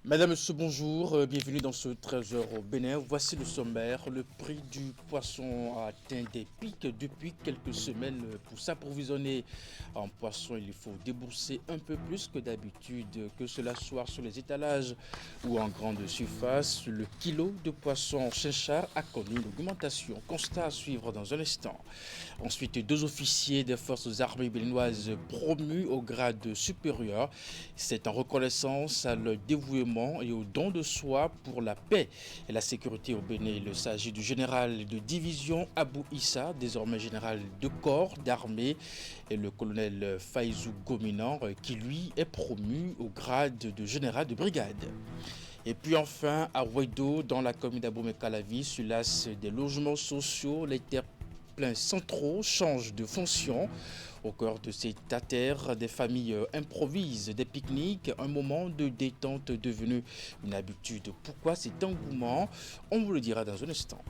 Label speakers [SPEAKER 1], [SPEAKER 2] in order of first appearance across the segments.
[SPEAKER 1] Madame, Monsieur, bonjour, bienvenue dans ce Trésor au Bénin. Voici le sommaire. Le prix du poisson a atteint des pics depuis quelques semaines. Pour s'approvisionner en poisson, il faut débourser un peu plus que d'habitude, que cela soit sur les étalages ou en grande surface. Le kilo de poisson chinchard a connu une augmentation. Constat à suivre dans un instant. Ensuite, deux officiers des forces armées béninoises promus au grade supérieur. C'est en reconnaissance à leur dévouement et au don de soi pour la paix et la sécurité au Bénin. Il s'agit du général de division Abou Issa, désormais général de corps d'armée, et le colonel Faïzou Gominan, qui lui est promu au grade de général de brigade. Et puis enfin, à Ouedo, dans la commune d'Abomey-Calavi, sur l'as des logements sociaux, les terre-pleins centraux changent de fonction. Au cœur de ces terres, des familles improvisent des pique-niques, un moment de détente devenu une habitude. Pourquoi cet engouement? On vous le dira dans un instant.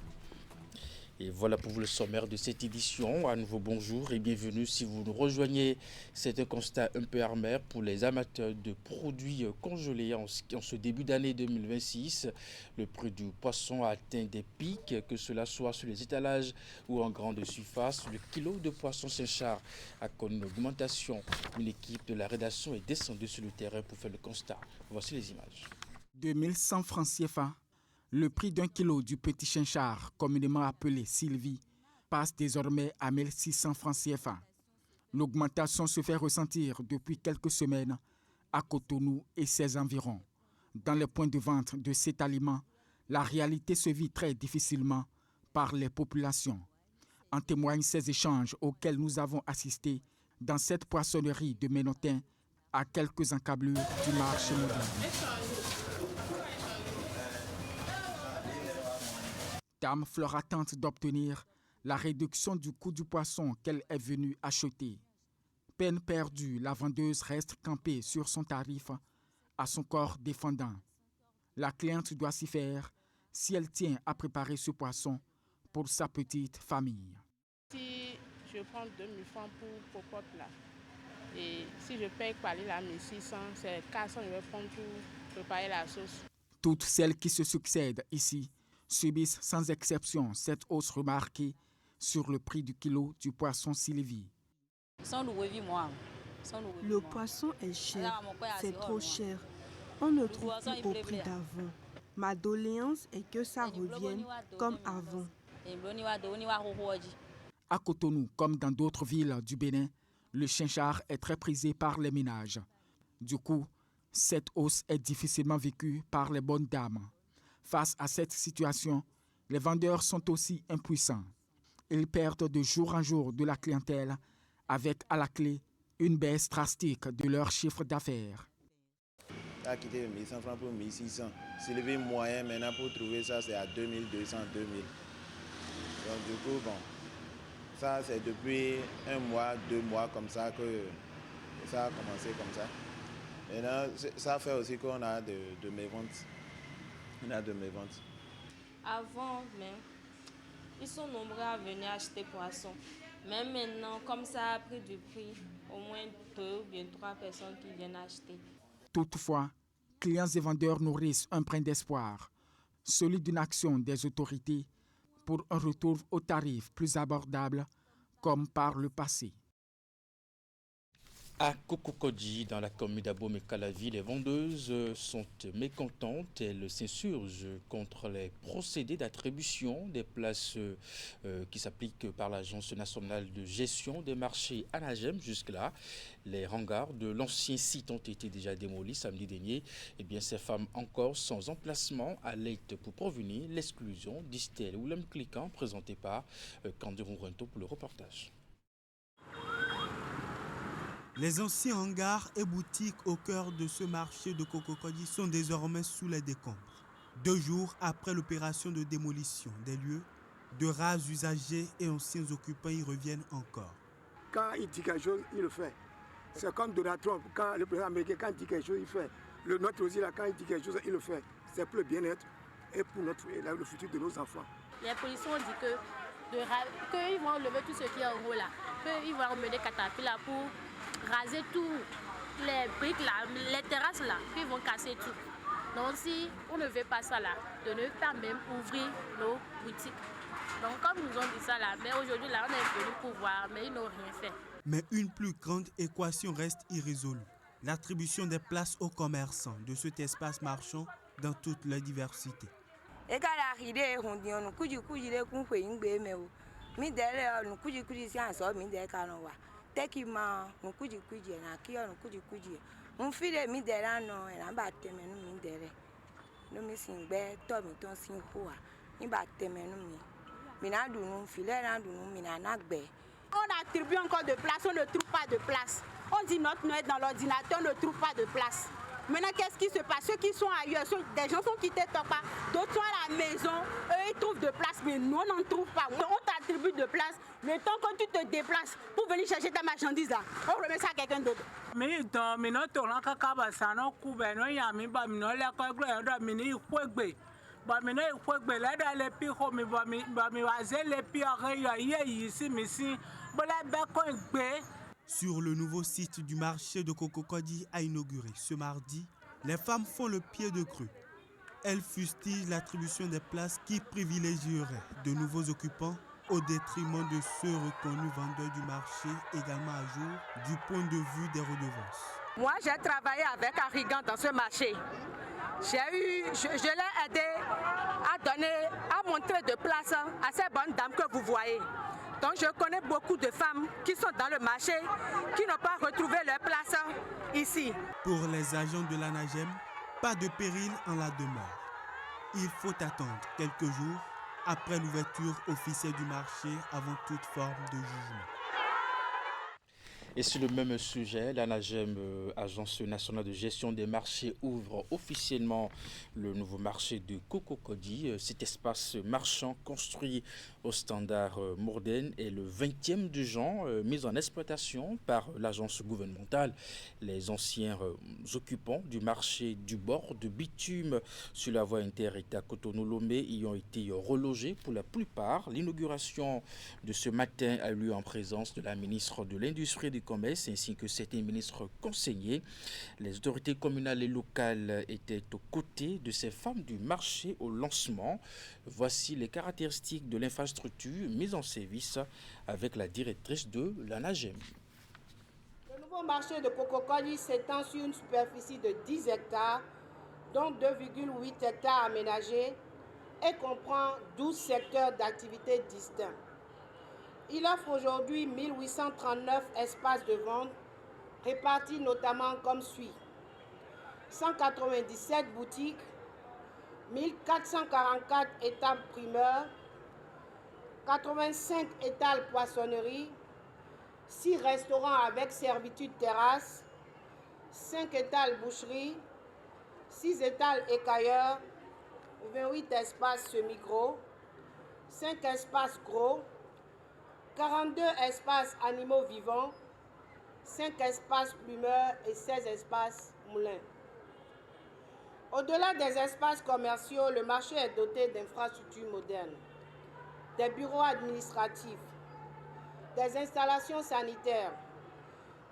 [SPEAKER 1] Et voilà pour vous le sommaire de cette édition. À nouveau bonjour et bienvenue si vous nous rejoignez. C'est un constat un peu amer pour les amateurs de produits congelés en ce début d'année 2026. Le prix du poisson a atteint des pics, que cela soit sur les étalages ou en grande surface. Le kilo de poisson Saint-Char a connu une augmentation. Une équipe de la rédaction est descendue sur le terrain pour faire le constat. Voici les images.
[SPEAKER 2] 2100 francs CFA. Le prix d'un kilo du petit chinchard, communément appelé Sylvie, passe désormais à 1600 francs CFA. L'augmentation se fait ressentir depuis quelques semaines à Cotonou et ses environs. Dans les points de vente de cet aliment, la réalité se vit très difficilement par les populations. En témoignent ces échanges auxquels nous avons assisté dans cette poissonnerie de Ménotin à quelques encablures du marché moderne. Dame Flora tente d'obtenir la réduction du coût du poisson qu'elle est venue acheter. Peine perdue, la vendeuse reste campée sur son tarif à son corps défendant. La cliente doit s'y faire si elle tient à préparer ce poisson pour sa petite famille.
[SPEAKER 3] Si je prends 2000 francs pour cocotte là, et si je paye par là 1600, c'est 400 je vais prendre pour préparer la sauce.
[SPEAKER 2] Toutes celles qui se succèdent ici subissent sans exception cette hausse remarquée sur le prix du kilo du poisson Sylvie.
[SPEAKER 4] Le poisson est cher, c'est trop cher. On ne trouve plus au prix d'avant. Ma doléance est que ça revienne comme avant.
[SPEAKER 2] À Cotonou, comme dans d'autres villes du Bénin, le chinchard est très prisé par les ménages. Du coup, cette hausse est difficilement vécue par les bonnes dames. Face à cette situation, les vendeurs sont aussi impuissants. Ils perdent de jour en jour de la clientèle avec à la clé une baisse drastique de leur chiffre d'affaires.
[SPEAKER 5] A quitté 1100 francs pour 1600. S'élever moyen maintenant pour trouver ça, c'est à 2200, 2000. Donc du coup, bon, ça c'est depuis un mois, 2 mois comme ça que ça a commencé comme ça. Maintenant, ça fait aussi qu'on a de mes ventes. On a de mes ventes.
[SPEAKER 6] Avant, même, ils sont nombreux à venir acheter poisson. Mais maintenant, comme ça a pris du prix, au moins 2 ou bien 3 personnes qui viennent acheter.
[SPEAKER 2] Toutefois, clients et vendeurs nourrissent un brin d'espoir, celui d'une action des autorités pour un retour aux tarifs plus abordables comme par le passé.
[SPEAKER 1] À Kokokodji, dans la commune d'Abomey-Calavi, les vendeuses sont mécontentes. Elles s'insurgent contre les procédés d'attribution des places qui s'appliquent par l'Agence nationale de gestion des marchés ANAGEM. Jusque-là, les hangars de l'ancien site ont été déjà démolis samedi dernier. Eh bien, ces femmes encore sans emplacement alertent pour prévenir l'exclusion, disent-elles. Willem Cliquant, présenté par Candy Rourento pour le reportage.
[SPEAKER 7] Les anciens hangars et boutiques au cœur de ce marché de Kokokodji sont désormais sous les décombres. 2 jours après l'opération de démolition des lieux, de rares usagers et anciens occupants y reviennent encore.
[SPEAKER 8] Quand il dit quelque chose, il le fait. C'est comme Donald Trump, quand le président américain, quand il dit quelque chose, il fait. Le nôtre aussi, là, quand il dit quelque chose, il le fait. C'est pour le bien-être et pour le futur de nos enfants.
[SPEAKER 9] Les policiers ont dit qu'ils vont enlever tout ce qui est en haut là, qu'ils vont emmener Caterpillar pour raser tout, les briques là, les terrasses là, puis ils vont casser tout. Donc si on ne veut pas ça là, de ne pas même ouvrir nos boutiques. Donc comme nous ont dit ça là, mais aujourd'hui là on est venu pour voir, mais ils n'ont rien fait.
[SPEAKER 7] Mais une plus grande équation reste irrésolue. L'attribution des places aux commerçants de cet espace marchand dans toute leur diversité.
[SPEAKER 10] On attribue encore de place, on ne trouve pas de place. On dit notre nom est dans l'ordinateur, on ne trouve pas de place. Maintenant, qu'est-ce qui se passe? Ceux qui sont ailleurs, des gens sont quittés Topa, d'autres sont à la maison, eux ils trouvent de place, mais nous on n'en trouve pas. On t'attribue de place, mais tant que tu te déplaces pour venir chercher ta marchandise là, on remet ça à quelqu'un d'autre.
[SPEAKER 7] Sur le nouveau site du marché de Cococodi à inauguré ce mardi, les femmes font le pied de grue. Elles fustigent l'attribution des places qui privilégierait de nouveaux occupants au détriment de ceux reconnus vendeurs du marché également à jour du point de vue des redevances.
[SPEAKER 10] Moi, j'ai travaillé avec Arrigan dans ce marché. Je l'ai aidé à montrer de place à ces bonnes dames que vous voyez. Donc je connais beaucoup de femmes qui sont dans le marché, qui n'ont pas retrouvé leur place ici.
[SPEAKER 7] Pour les agents de l'ANAGEM, pas de péril en la demeure. Il faut attendre quelques jours après l'ouverture officielle du marché avant toute forme de jugement.
[SPEAKER 1] Et sur le même sujet, l'ANAGEM, Agence nationale de gestion des marchés, ouvre officiellement le nouveau marché de Cococodi. Cet espace marchand construit au standard Mourden est le 20e du genre mis en exploitation par l'agence gouvernementale. Les anciens occupants du marché du bord de bitume sur la voie inter-État Cotonou-Lomé y ont été relogés pour la plupart. L'inauguration de ce matin a eu lieu en présence de la ministre de l'Industrie et du Commerce ainsi que certains ministres conseillers. Les autorités communales et locales étaient aux côtés de ces femmes du marché au lancement. Voici les caractéristiques de l'infrastructure mise en service avec la directrice de l'ANAGEM.
[SPEAKER 11] Le nouveau marché de Cococodi s'étend sur une superficie de 10 hectares, dont 2,8 hectares aménagés et comprend 12 secteurs d'activité distincts. Il offre aujourd'hui 1839 espaces de vente répartis notamment comme suit. 197 boutiques, 1444 étals primeurs, 85 étals poissonnerie, 6 restaurants avec servitude terrasse, 5 étals boucherie, 6 étals écailleurs, 28 espaces semi-gros, 5 espaces gros, 42 espaces animaux vivants, 5 espaces plumeurs et 16 espaces moulins. Au-delà des espaces commerciaux, le marché est doté d'infrastructures modernes, des bureaux administratifs, des installations sanitaires,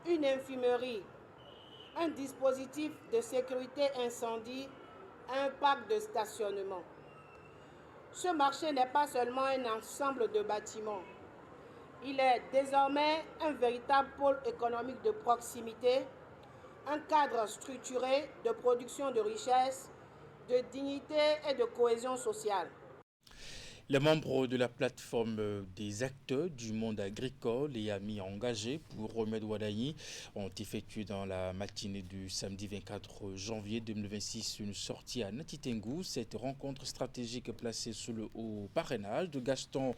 [SPEAKER 11] une infirmerie, un dispositif de sécurité incendie, un parc de stationnement. Ce marché n'est pas seulement un ensemble de bâtiments. Il est désormais un véritable pôle économique de proximité, un cadre structuré de production de richesse, de dignité et de cohésion sociale.
[SPEAKER 1] Les membres de la plateforme des acteurs du monde agricole et amis engagés pour Remède Wadayi ont effectué dans la matinée du samedi 24 janvier 2026 une sortie à Natitengu. Cette rencontre stratégique placée sous le haut parrainage de Gaston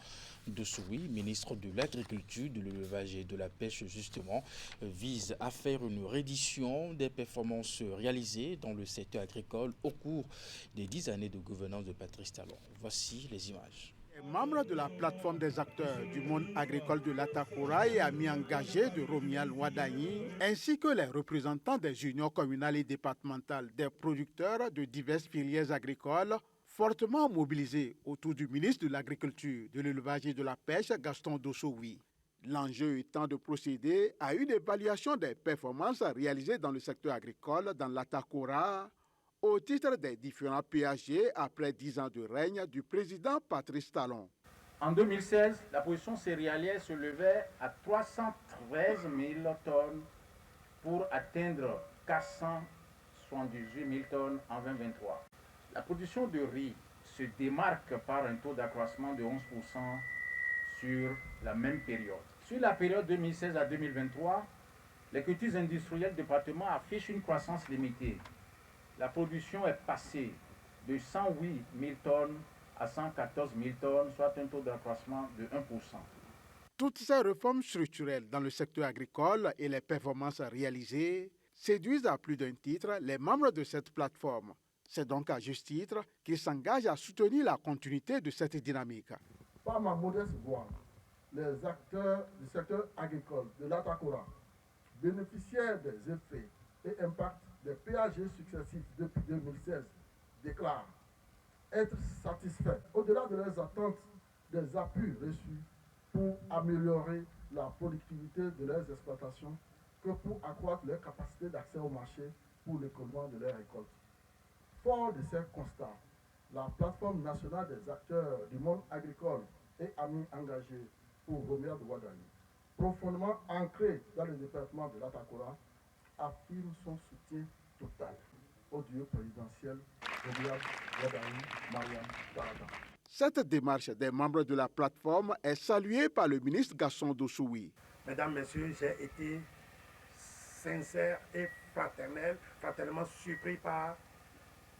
[SPEAKER 1] Dossoui, ministre de l'Agriculture, de l'Élevage et de la Pêche justement, vise à faire une reddition des performances réalisées dans le secteur agricole au cours des 10 années de gouvernance de Patrice Talon. Voici les images.
[SPEAKER 12] Les membres de la plateforme des acteurs du monde agricole de l'Atakura et amis engagés de Romial Wadayi, ainsi que les représentants des unions communales et départementales des producteurs de diverses filières agricoles, fortement mobilisés autour du ministre de l'Agriculture, de l'Élevage et de la Pêche, Gaston Dossoui. L'enjeu étant de procéder à une évaluation des performances réalisées dans le secteur agricole dans l'Atakura au titre des différents PAG après 10 ans de règne du président Patrice Talon.
[SPEAKER 13] En 2016, la production céréalière se levait à 313 000 tonnes pour atteindre 478 000 tonnes en 2023. La production de riz se démarque par un taux d'accroissement de 11% sur la même période. Sur la période 2016 à 2023, les cultures industrielles du département affichent une croissance limitée. La production est passée de 108 000 tonnes à 114 000 tonnes, soit un taux d'accroissement de 1%.
[SPEAKER 12] Toutes ces réformes structurelles dans le secteur agricole et les performances réalisées séduisent à plus d'un titre les membres de cette plateforme. C'est donc à juste titre qu'ils s'engagent à soutenir la continuité de cette dynamique.
[SPEAKER 14] Par ma modeste voix, les acteurs du secteur agricole de l'Atakora, bénéficiaires des effets et impacts des PAG successifs depuis 2016, déclarent être satisfaits, au-delà de leurs attentes, des appuis reçus pour améliorer la productivité de leurs exploitations que pour accroître leur capacité d'accès au marché pour l'écoulement de leurs récoltes. Fort de ces constats, la plateforme nationale des acteurs du monde agricole et amis engagés pour Romial de Ouaddaï, profondément ancrée dans le département de l'Atakora, affirme son soutien total au duo présidentiel Romial Ouaddaï Mariam Tarada.
[SPEAKER 12] Cette démarche des membres de la plateforme est saluée par le ministre Gaston Dossoui.
[SPEAKER 8] Mesdames, Messieurs, j'ai été sincère et fraternellement surpris par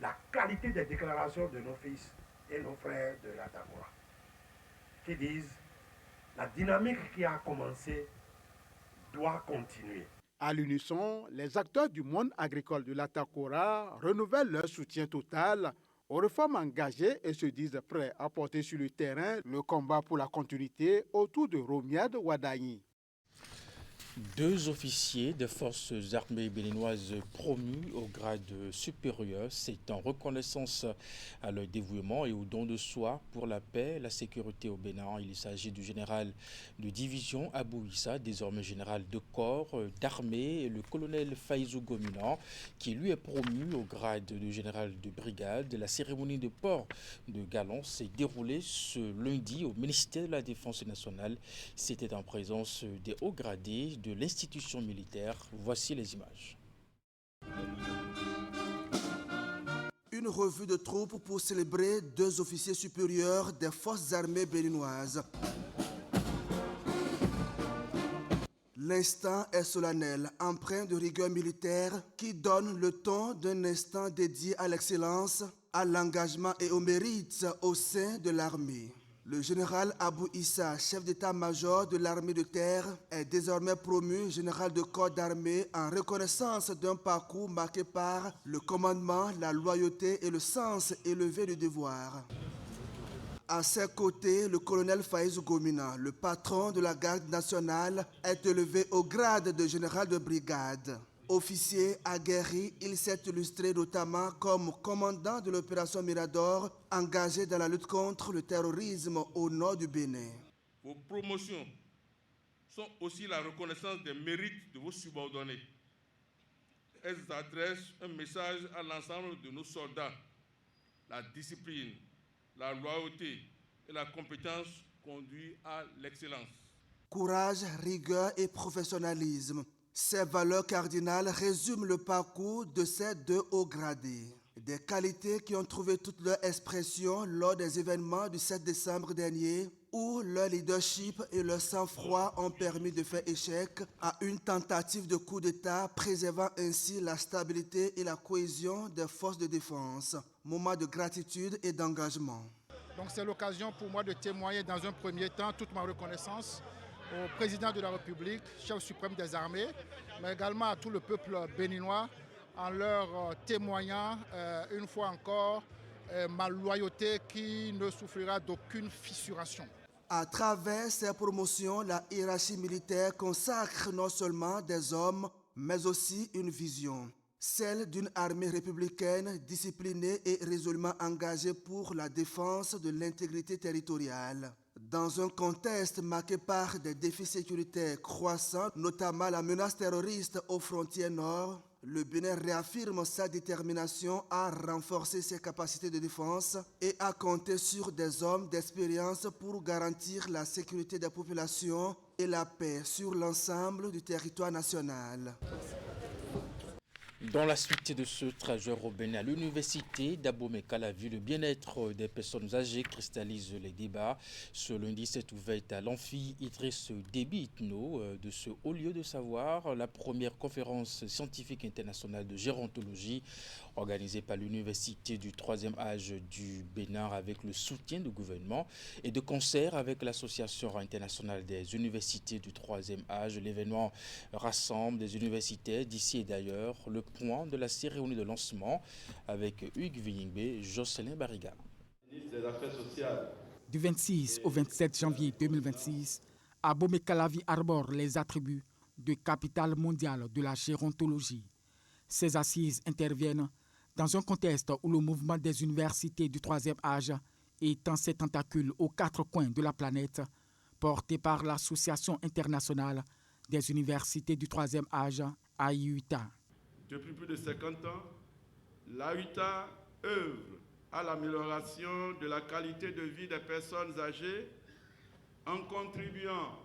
[SPEAKER 8] la qualité des déclarations de nos fils et nos frères de l'Atakora, qui disent la dynamique qui a commencé doit continuer.
[SPEAKER 12] À l'unisson, les acteurs du monde agricole de l'Atakora renouvellent leur soutien total aux réformes engagées et se disent prêts à porter sur le terrain le combat pour la continuité autour de Romial de Ouaddaï.
[SPEAKER 1] 2 officiers des forces armées béninoises promus au grade supérieur, c'est en reconnaissance à leur dévouement et au don de soi pour la paix et la sécurité au Bénin. Il s'agit du général de division Abou Issa, désormais général de corps d'armée, et le colonel Faïzou Gomina, qui lui est promu au grade de général de brigade. La cérémonie de port de galon s'est déroulée ce lundi au ministère de la Défense nationale. C'était en présence des hauts gradés de l'institution militaire. Voici les images.
[SPEAKER 15] Une revue de troupes pour célébrer 2 officiers supérieurs des forces armées béninoises. L'instant est solennel, empreint de rigueur militaire qui donne le ton d'un instant dédié à l'excellence, à l'engagement et au mérite au sein de l'armée. Le général Abou Issa, chef d'état-major de l'armée de terre, est désormais promu général de corps d'armée en reconnaissance d'un parcours marqué par le commandement, la loyauté et le sens élevé du devoir. À ses côtés, le colonel Faïzou Gomina, le patron de la garde nationale, est élevé au grade de général de brigade. Officier aguerri, il s'est illustré notamment comme commandant de l'opération Mirador, engagé dans la lutte contre le terrorisme au nord du Bénin.
[SPEAKER 16] Vos promotions sont aussi la reconnaissance des mérites de vos subordonnés. Elles adressent un message à l'ensemble de nos soldats. La discipline, la loyauté et la compétence conduisent à l'excellence.
[SPEAKER 15] Courage, rigueur et professionnalisme. Ces valeurs cardinales résument le parcours de ces 2 hauts gradés. Des qualités qui ont trouvé toute leur expression lors des événements du 7 décembre dernier, où leur leadership et leur sang-froid ont permis de faire échec à une tentative de coup d'État, préservant ainsi la stabilité et la cohésion des forces de défense. Moment de gratitude et d'engagement.
[SPEAKER 17] Donc c'est l'occasion pour moi de témoigner dans un premier temps toute ma reconnaissance au président de la République, chef suprême des armées, mais également à tout le peuple béninois en leur témoignant une fois encore ma loyauté qui ne souffrira d'aucune fissuration.
[SPEAKER 15] À travers ces promotions, la hiérarchie militaire consacre non seulement des hommes, mais aussi une vision, celle d'une armée républicaine disciplinée et résolument engagée pour la défense de l'intégrité territoriale. Dans un contexte marqué par des défis sécuritaires croissants, notamment la menace terroriste aux frontières nord, Le Bénin réaffirme sa détermination à renforcer ses capacités de défense et à compter sur des hommes d'expérience pour garantir la sécurité des populations et la paix sur l'ensemble du territoire national.
[SPEAKER 1] Dans la suite de ce trajet au Bénin, l'université d'Abomey-Calavi, le bien-être des personnes âgées cristallise les débats. Ce lundi s'est ouverte à l'amphi Idriss Déby Itno de ce haut lieu de savoir la première conférence scientifique internationale de gérontologie organisée par l'université du 3e âge du Bénin avec le soutien du gouvernement et de concert avec l'association internationale des universités du 3e âge. L'événement rassemble des universitaires d'ici et d'ailleurs. Le point de la cérémonie de lancement avec Hugues Villingbe et Jocelyn Barriga.
[SPEAKER 2] Du 26 au 27 janvier 2026, Abomey-Calavi arbore les attributs de capitale mondiale de la gérontologie. Ces assises interviennent dans un contexte où le mouvement des universités du 3e âge étend ses tentacules aux 4 coins de la planète, porté par l'Association internationale des universités du 3e âge, AIUTA.
[SPEAKER 16] Depuis plus de 50 ans, l'AIUTA œuvre à l'amélioration de la qualité de vie des personnes âgées en contribuant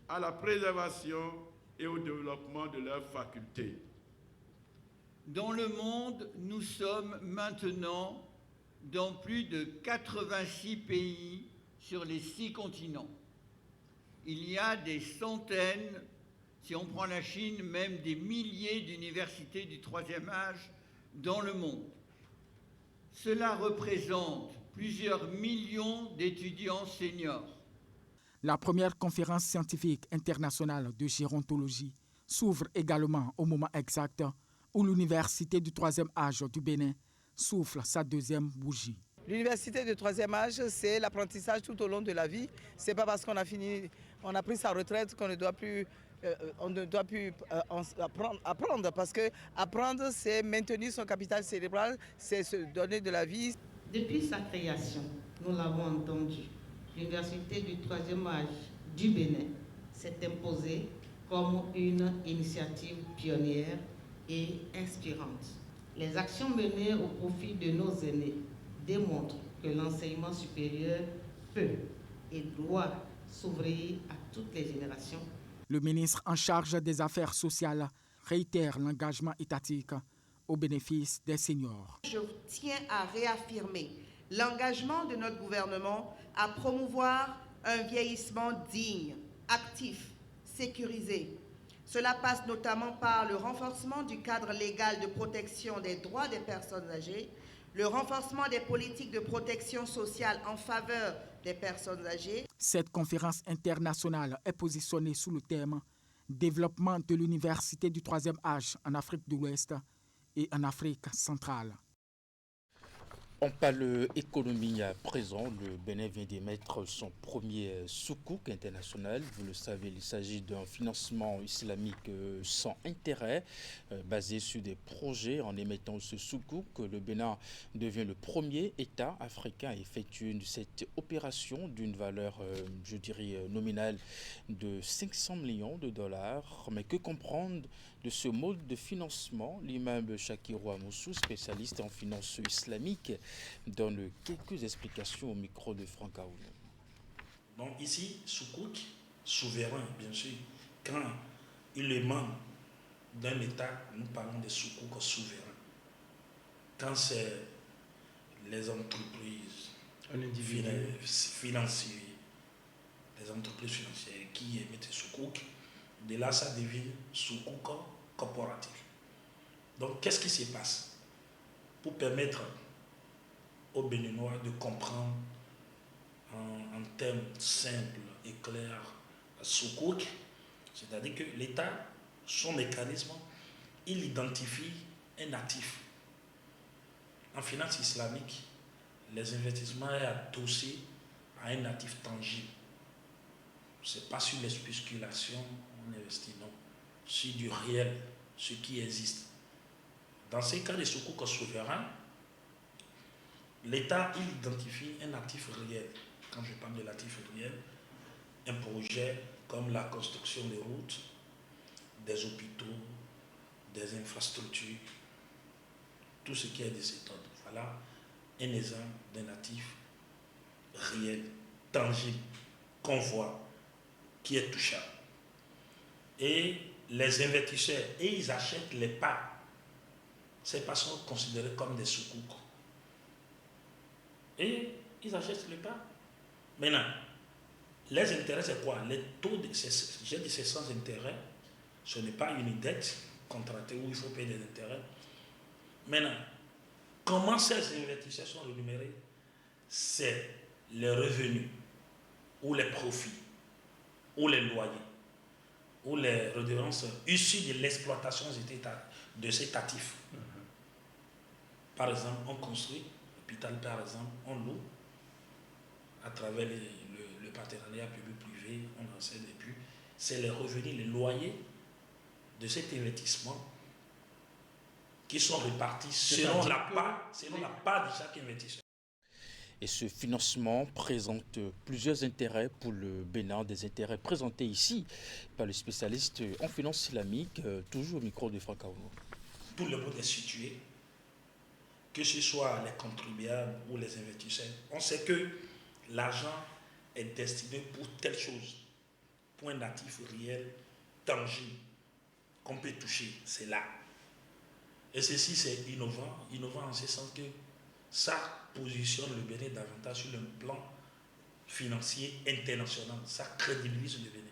[SPEAKER 16] à la préservation et au développement de leurs facultés.
[SPEAKER 18] Dans le monde, nous sommes maintenant dans plus de 86 pays sur les 6 continents. Il y a des centaines, si on prend la Chine, même des milliers d'universités du 3e âge dans le monde. Cela représente plusieurs millions d'étudiants seniors.
[SPEAKER 2] La première conférence scientifique internationale de gérontologie s'ouvre également au moment exact où l'université du 3e âge du Bénin souffle sa 2e bougie.
[SPEAKER 19] L'université du 3e âge, c'est l'apprentissage tout au long de la vie. C'est pas parce qu'on a pris sa retraite qu'on ne doit plus apprendre, parce que apprendre, c'est maintenir son capital cérébral, c'est se donner de la vie.
[SPEAKER 20] Depuis sa création, nous l'avons entendu, l'université du 3e âge du Bénin s'est imposée comme une initiative pionnière et inspirante. Les actions menées au profit de nos aînés démontrent que l'enseignement supérieur peut et doit s'ouvrir à toutes les générations.
[SPEAKER 2] Le ministre en charge des Affaires sociales réitère l'engagement étatique au bénéfice des seniors.
[SPEAKER 21] Je tiens à réaffirmer l'engagement de notre gouvernement à promouvoir un vieillissement digne, actif, sécurisé. Cela passe notamment par le renforcement du cadre légal de protection des droits des personnes âgées, le renforcement des politiques de protection sociale en faveur des personnes âgées.
[SPEAKER 2] Cette conférence internationale est positionnée sous le thème « Développement de l'université du 3e âge en Afrique de l'Ouest et en Afrique centrale ».
[SPEAKER 1] On parle économie à présent. Le Bénin vient d'émettre son premier soukouk international. Vous le savez, il s'agit d'un financement islamique sans intérêt, basé sur des projets. En émettant ce soukouk, le Bénin devient le premier État africain à effectuer cette opération d'une valeur, je dirais, nominale de 500 millions de dollars. Mais que comprendre de ce mode de financement? L'imam Shakirou Amoussou, spécialiste en finances islamiques, donne quelques explications au micro de Franck Aoun.
[SPEAKER 22] Donc ici, soukouk, souverain, bien sûr. Quand il émane d'un État, nous parlons de soukouk souverain. Quand c'est les entreprises financières, les entreprises financières qui émettent soukouk, de là ça devient soukouk corporatif. Donc qu'est-ce qui se passe pour permettre aux Béninois de comprendre en termes simples et clairs soukouk, c'est-à-dire que l'État, son mécanisme, il identifie un actif. En finance islamique, les investissements sont adossés à un actif tangible. Ce n'est pas sur les spéculations on investit, non. Sur du réel, ce qui existe. Dans ces cas de soukouk souverain, l'État, il identifie un actif réel. Quand je parle de l'actif réel, un projet comme la construction des routes, des hôpitaux, des infrastructures, tout ce qui est de cet ordre. Voilà un exemple d'un actif réel, tangible, qu'on voit, qui est touchable. Et les investisseurs, et ils achètent les parts. Ces parts sont considérées comme des sous-coups. Et ils achètent les parts. Maintenant, les intérêts, c'est quoi? Les taux, j'ai dit c'est sans intérêt. Ce n'est pas une dette contractée où il faut payer des intérêts. Maintenant, comment ces investisseurs sont rémunérés? C'est les revenus, ou les profits, ou les loyers, ou les redevances issues de l'exploitation de cet actif. Par exemple, on construit l'hôpital, par exemple, on loue à travers le partenariat public-privé, on enseigne, et puis c'est les revenus, les loyers de cet investissement qui sont répartis selon la part de chaque investisseur.
[SPEAKER 1] Et ce financement présente plusieurs intérêts pour le Bénin, des intérêts présentés ici par le spécialiste en finance islamique, toujours au micro de Franck Aouno.
[SPEAKER 22] Tout le monde est situé, que ce soit les contribuables ou les investisseurs. On sait que l'argent est destiné pour telle chose, pour un actif réel, tangible, qu'on peut toucher, c'est là. Et ceci, c'est innovant en ce sens que ça positionne le Bénin davantage sur le plan financier international, ça crédibilise le Bénin.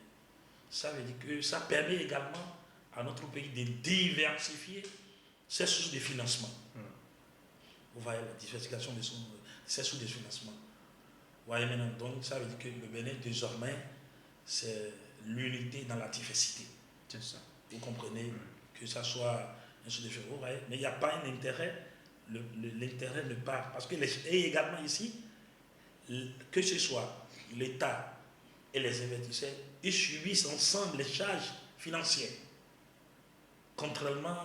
[SPEAKER 22] Ça veut dire que ça permet également à notre pays de diversifier ses sources de financement. Vous voyez la diversification de ses sources de financement. Vous voyez maintenant, donc ça veut dire que le Bénin désormais, c'est l'unité dans la diversité.
[SPEAKER 13] C'est ça.
[SPEAKER 22] Vous comprenez que ça soit un source de financement, vous voyez, mais il n'y a pas un intérêt. L'intérêt ne part. Parce que et également ici, que ce soit l'État et les investisseurs, ils subissent ensemble les charges financières. Contrairement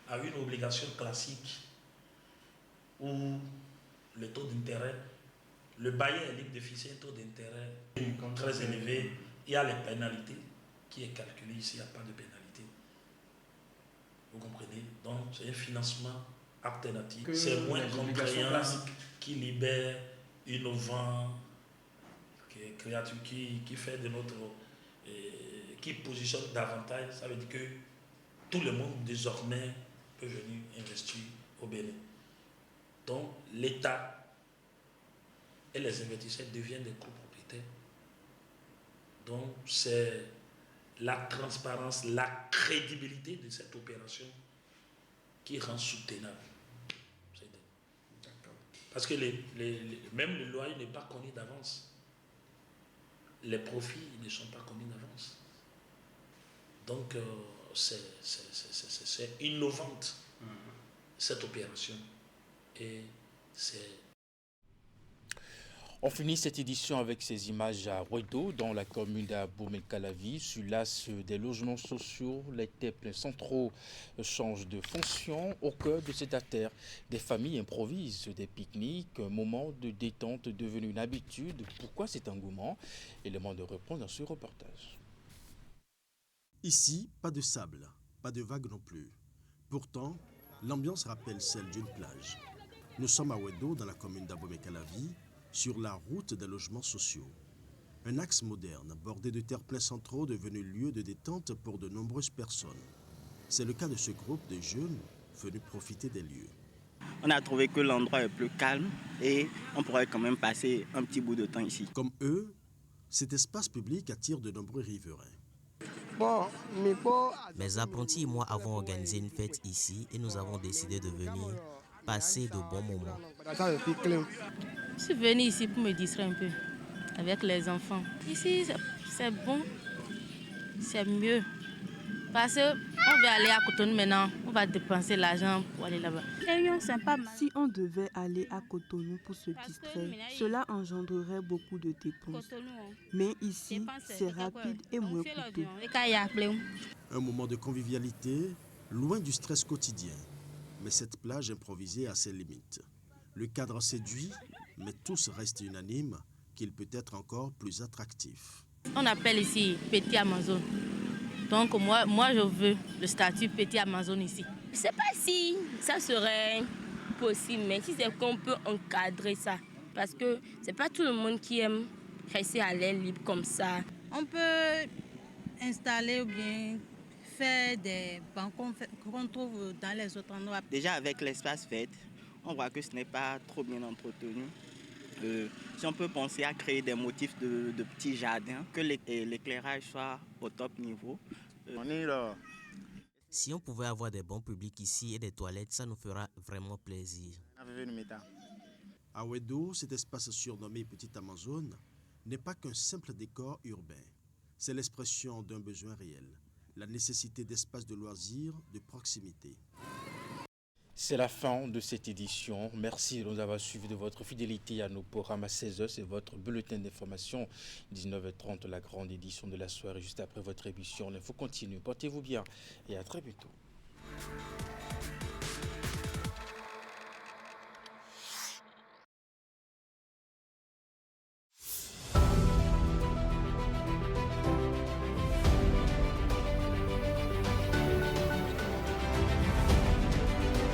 [SPEAKER 22] à une obligation classique où le taux d'intérêt, le bailleur est libre de fixer un taux d'intérêt très élevé, il y a les pénalités qui est calculé ici, il n'y a pas de pénalité. Vous comprenez? Donc c'est un financement alternative, c'est moins contraignant, qui libère, innovant, créatif, qui fait de notre, qui positionne davantage. Ça veut dire que tout le monde désormais peut venir investir au Bénin. Donc l'État et les investisseurs deviennent des copropriétaires. Donc c'est la transparence, la crédibilité de cette opération qui rend soutenable. Parce que même le loyer n'est pas connu d'avance. Les profits ne sont pas connus d'avance. Donc, c'est innovante, cette opération. Et c'est...
[SPEAKER 1] On finit cette édition avec ces images à Wedo, dans la commune d'Abomey-Calavi. Sur l'as des logements sociaux, les temples centraux changent de fonction. Au cœur de cette artère, des familles improvisent des pique-niques, un moment de détente devenu une habitude. Pourquoi cet engouement? Élément de réponse dans ce reportage.
[SPEAKER 3] Ici, pas de sable, pas de vagues non plus. Pourtant, l'ambiance rappelle celle d'une plage. Nous sommes à Wedo, dans la commune d'Abomey-Calavi, sur la route des logements sociaux. Un axe moderne, bordé de terre-pleins centraux, devenu lieu de détente pour de nombreuses personnes. C'est le cas de ce groupe de jeunes venus profiter des lieux.
[SPEAKER 4] On a trouvé que l'endroit est plus calme et on pourrait quand même passer un petit bout de temps ici.
[SPEAKER 3] Comme eux, cet espace public attire de nombreux riverains.
[SPEAKER 23] Mes apprentis et moi avons organisé une fête ici et nous avons décidé de venir passer de bons moments.
[SPEAKER 9] Je suis venue ici pour me distraire un peu avec les enfants. Ici, c'est bon, c'est mieux. Parce qu'on va aller à Cotonou maintenant, on va dépenser l'argent pour aller là-bas.
[SPEAKER 24] Si on devait aller à Cotonou pour se distraire, cela engendrerait beaucoup de dépenses. Mais ici, c'est rapide et moins coûteux.
[SPEAKER 3] Un moment de convivialité, loin du stress quotidien. Mais cette plage improvisée a ses limites. Le cadre séduit, mais tous restent unanimes qu'il peut être encore plus attractif.
[SPEAKER 9] On appelle ici Petit Amazon. Donc moi je veux le statut Petit Amazon ici.
[SPEAKER 5] Je ne sais pas si ça serait possible, mais si c'est qu'on peut encadrer ça. Parce que ce n'est pas tout le monde qui aime rester à l'air libre comme ça.
[SPEAKER 6] On peut installer ou bien faire des bancs qu'on trouve dans les autres endroits.
[SPEAKER 4] Déjà avec l'espace vert, on voit que ce n'est pas trop bien entretenu. Si on peut penser à créer des motifs de petits jardins, que l'éclairage soit au top niveau.
[SPEAKER 23] On est là. Si on pouvait avoir des bons publics ici et des toilettes, ça nous fera vraiment plaisir.
[SPEAKER 3] À Ouedo, cet espace surnommé Petite Amazon n'est pas qu'un simple décor urbain. C'est l'expression d'un besoin réel, la nécessité d'espaces de loisirs de proximité.
[SPEAKER 1] C'est la fin de cette édition. Merci de nous avoir suivis, de votre fidélité à nos programmes à 16h. C'est votre bulletin d'information. 19h30, la grande édition de la soirée. Juste après votre émission, l'info continue. Portez-vous bien et à très bientôt.